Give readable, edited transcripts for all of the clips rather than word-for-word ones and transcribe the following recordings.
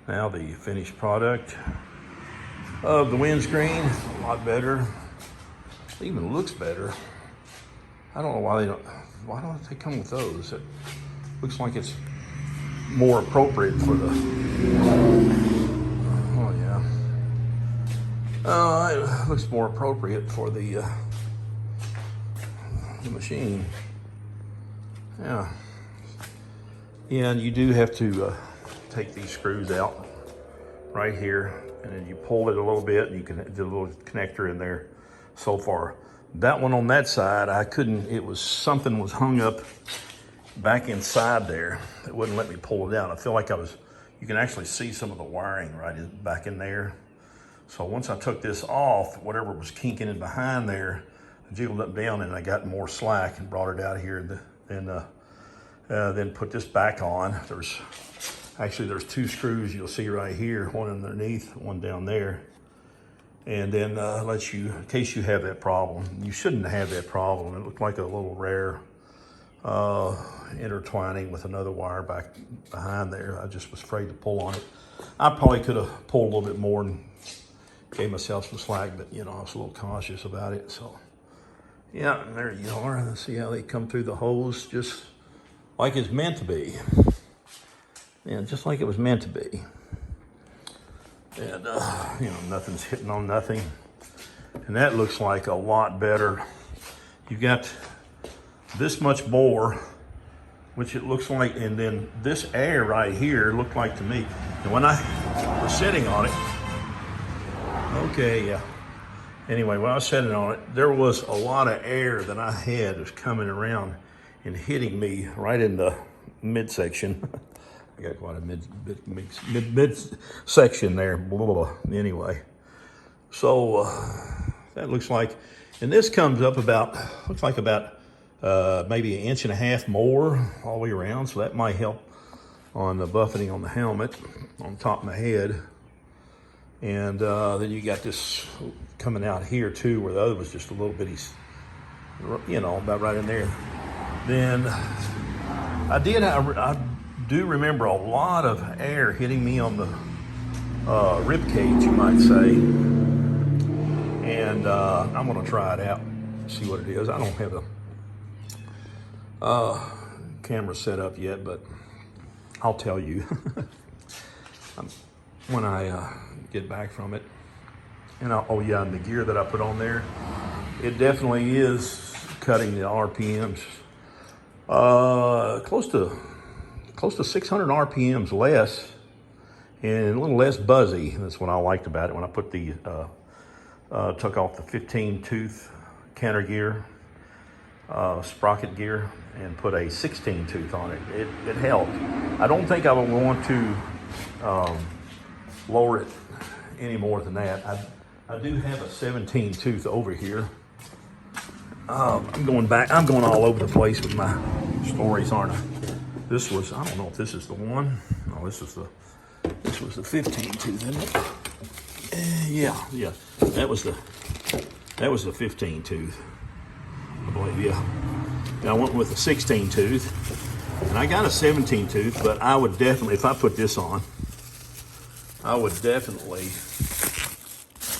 Now the finished product of the windscreen, a lot better. It even looks better. I don't know why why don't they come with those? It looks like it's more appropriate for the, oh yeah. It looks more appropriate for the machine. Yeah. Yeah, and you do have to take these screws out right here, and then you pull it a little bit, and you can do a little connector in there. So far, that one on that side, I couldn't. It was something was hung up back inside there. It wouldn't let me pull it out. I feel like I was. You can actually see some of the wiring back in there. So once I took this off, whatever was kinking in behind there, I jiggled up down, and I got more slack and brought it out here, and then put this back on. There's two screws you'll see right here, one underneath, one down there. And then lets you, in case you have that problem. You shouldn't have that problem. It looked like a little rare intertwining with another wire back behind there. I just was afraid to pull on it. I probably could have pulled a little bit more and gave myself some slack, but you know, I was a little cautious about it. So yeah, and there you are. See how they come through the hose just like it's meant to be. Yeah, just like it was meant to be. And, you know, nothing's hitting on nothing. And that looks like a lot better. You got this much more, which it looks like, and then this air right here looked like to me. And when I was sitting on it, okay, yeah. Anyway, when I was sitting on it, there was a lot of air that I had was coming around and hitting me right in the midsection. I got quite a mid section there. Blah, blah, blah. Anyway, so that looks like, and this comes up about, looks like about maybe 1.5 inches more all the way around. So that might help on the buffeting on the helmet on top of my head. And then you got this coming out here too, where the other was just a little bitty, you know, about right in there. Then I do remember a lot of air hitting me on the rib cage, you might say. And I'm gonna try it out, see what it is. I don't have a camera set up yet, but I'll tell you when I get back from it. And oh yeah, and the gear that I put on there, it definitely is cutting the RPMs close to 600 RPMs less, and a little less buzzy. That's what I liked about it when I put the took off the 15 tooth canter gear, sprocket gear, and put a 16 tooth on it. It helped. I don't think I would want to lower it any more than that. I do have a 17 tooth over here. I'm going all over the place with my stories, aren't I? This was, I don't know if this is the one. No, this was the 15 tooth, isn't it? Yeah. That was the 15 tooth, I believe, yeah. Now I went with a 16 tooth, and I got a 17 tooth, but I would definitely, if I put this on, I would definitely,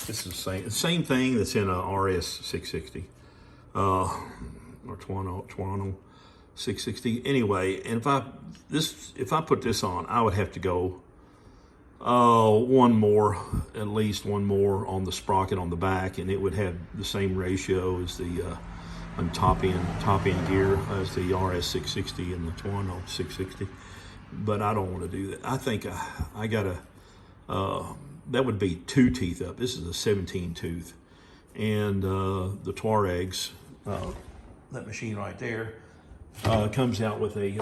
this is the same thing that's in a RS 660, or Tuareg 660. Anyway, and if I put this on, I would have to go at least one more on the sprocket on the back, and it would have the same ratio as the top end gear as the RS 660 and the Tuareg 660. But I don't want to do that. I think I gotta. That would be 2 teeth up. This is a 17 tooth, and the Tuaregs, that machine right there, comes out with a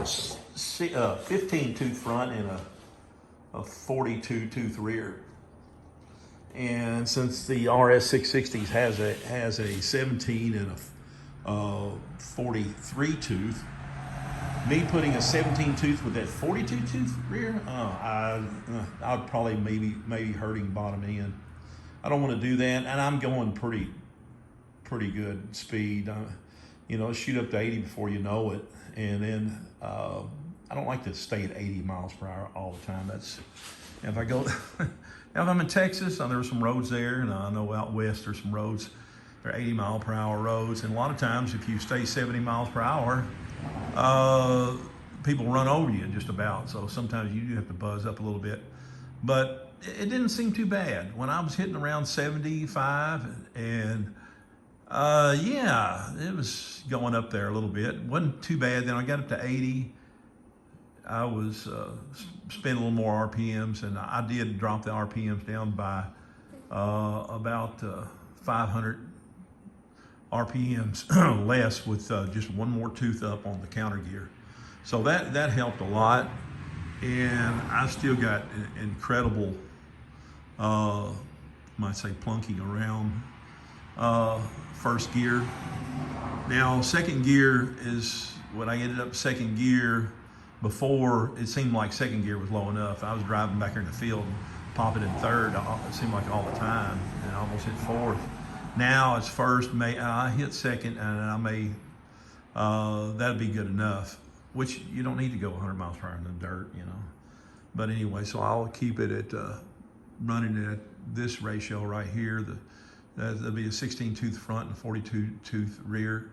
15 tooth front and a 42 tooth rear. And since the RS 660s has a 17 and a 43 tooth, me putting a 17 tooth with that 42 tooth rear, I'd probably maybe hurting bottom end. I don't want to do that, and I'm going pretty good speed. You know, shoot up to 80 before you know it, and then I don't like to stay at 80 miles per hour all the time. If I go, now if I'm in Texas, there are some roads there, and I know out west there's some roads. They're 80-mile-per-hour roads, and a lot of times if you stay 70 miles per hour, people run over you just about. So sometimes you do have to buzz up a little bit, but it didn't seem too bad when I was hitting around 75, and yeah, it was going up there a little bit. Wasn't too bad. Then I got up to 80. I was spending a little more RPMs, and I did drop the RPMs down by about 500 RPMs less with just one more tooth up on the counter gear. So that helped a lot, and I still got incredible, might say, plunking around first gear. Now second gear is when I ended up second gear. Before, it seemed like second gear was low enough. I was driving back here in the field, popping in third, it seemed like all the time, and I almost hit fourth. Now it's first, I hit second, and I may, that'd be good enough, which you don't need to go 100 miles per hour in the dirt, you know. But anyway, so I'll keep it at, running at this ratio right here. That'll be a 16 tooth front and a 42 tooth rear,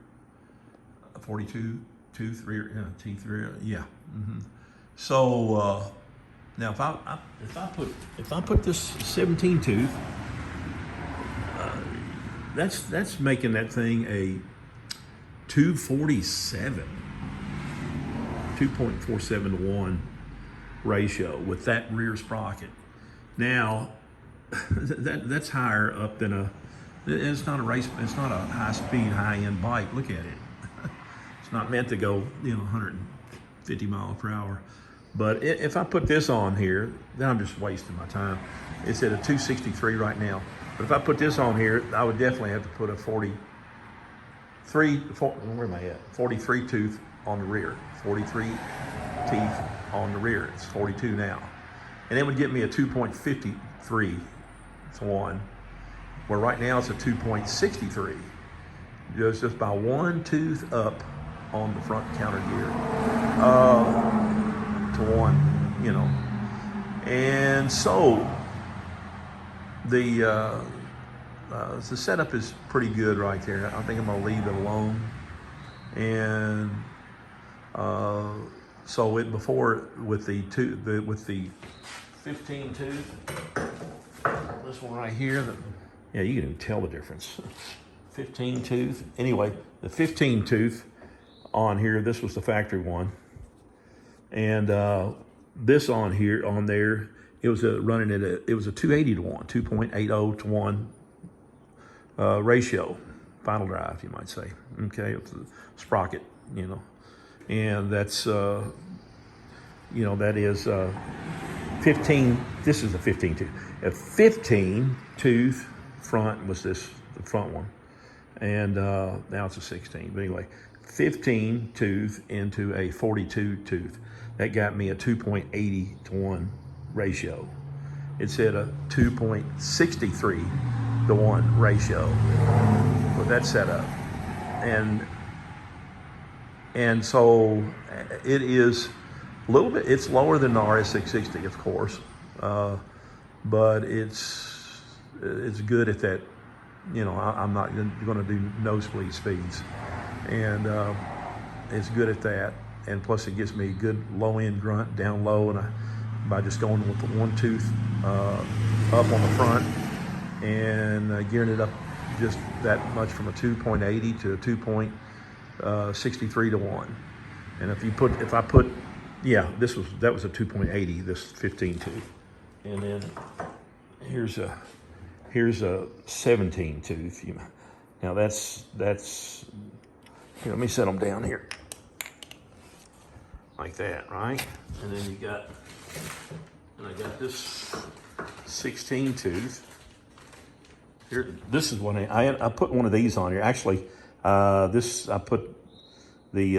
42 tooth rear, teeth rear, yeah. So now if I put this 17 tooth, that's making that thing a 247, 2.47 to 1 ratio with that rear sprocket. Now that's higher up than it's not a race, it's not a high speed, high end bike. Look at it. It's not meant to go, 150 miles per hour. But if I put this on here, then I'm just wasting my time. It's at a 263 right now. But if I put this on here, I would definitely have to put a 43 tooth on the rear, 43 teeth on the rear. It's 42 now. And it would get me a 2.53 to 1, where right now it's a 2.63. Just by one tooth up on the front counter gear to 1, And so the setup is pretty good right there. I think I'm gonna leave it alone. And so it before with the 15 tooth, this one right here, yeah, you can even tell the difference. 15 tooth. Anyway, the 15 tooth on here, this was the factory one, and this on here, on there, it was running at it was a 280 to 1, 2.80 to 1 ratio, final drive, you might say. Okay, it's a sprocket, and that's that is 15. This is the 15 tooth. A 15 tooth front was the front one. And now it's a 16. But anyway, 15 tooth into a 42 tooth. That got me a 2.80 to 1 ratio. It's at a 2.63 to 1 ratio with that setup. And so it is a little bit, it's lower than the RS660, of course, but it's good at that. I'm not going to do nosebleed speeds, and it's good at that. And plus, it gives me a good low end grunt down low, and by just going with the one tooth up on the front and gearing it up just that much from a 2.80 to a 2.63 to 1. And if I put, yeah, that was a 2.80, this 15 tooth, and then here's a 17 tooth. Now that's here, let me set them down here like that, right? And then I got this 16 tooth here. This is one I put one of these on here. Actually, I put the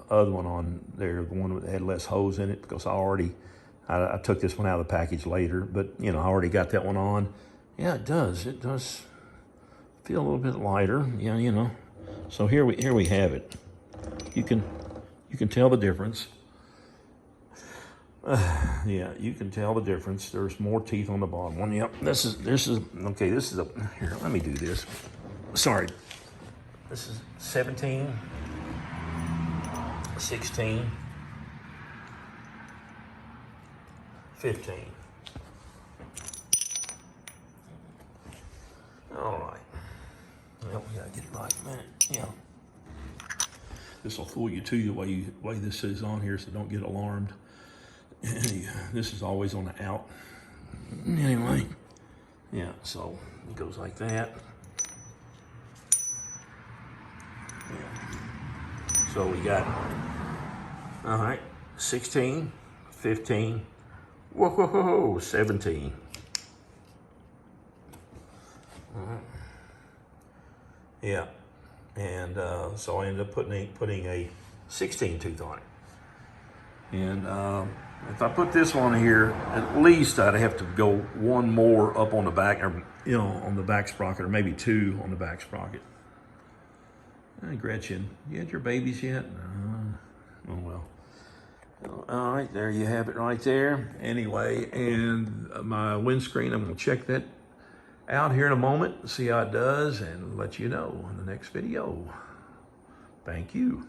other one on there, the one that had less holes in it, because I took this one out of the package later, but I already got that one on. Yeah, it does feel a little bit lighter. Yeah, So here we have it. You can tell the difference. Yeah, you can tell the difference. There's more teeth on the bottom one. Yep, this is okay. This is a here. Let me do this. Sorry, this is 17, 16, 15. All right. Well, we gotta get it right, man. Yeah. This will fool you too, the way this is on here, so don't get alarmed. This is always on the out. Anyway, yeah, so it goes like that. Yeah. So we got, all right, 16, 15, whoa, 17. Yeah, and so I ended up putting a 16 tooth on it. And if I put this on here, at least I'd have to go one more up on the back, or on the back sprocket, or maybe two on the back sprocket. Hey, Gretchen, you had your babies yet? Oh well. All right, there you have it right there. Anyway, and my windscreen, I'm gonna check that out here in a moment, see how it does, and let you know in the next video. Thank you.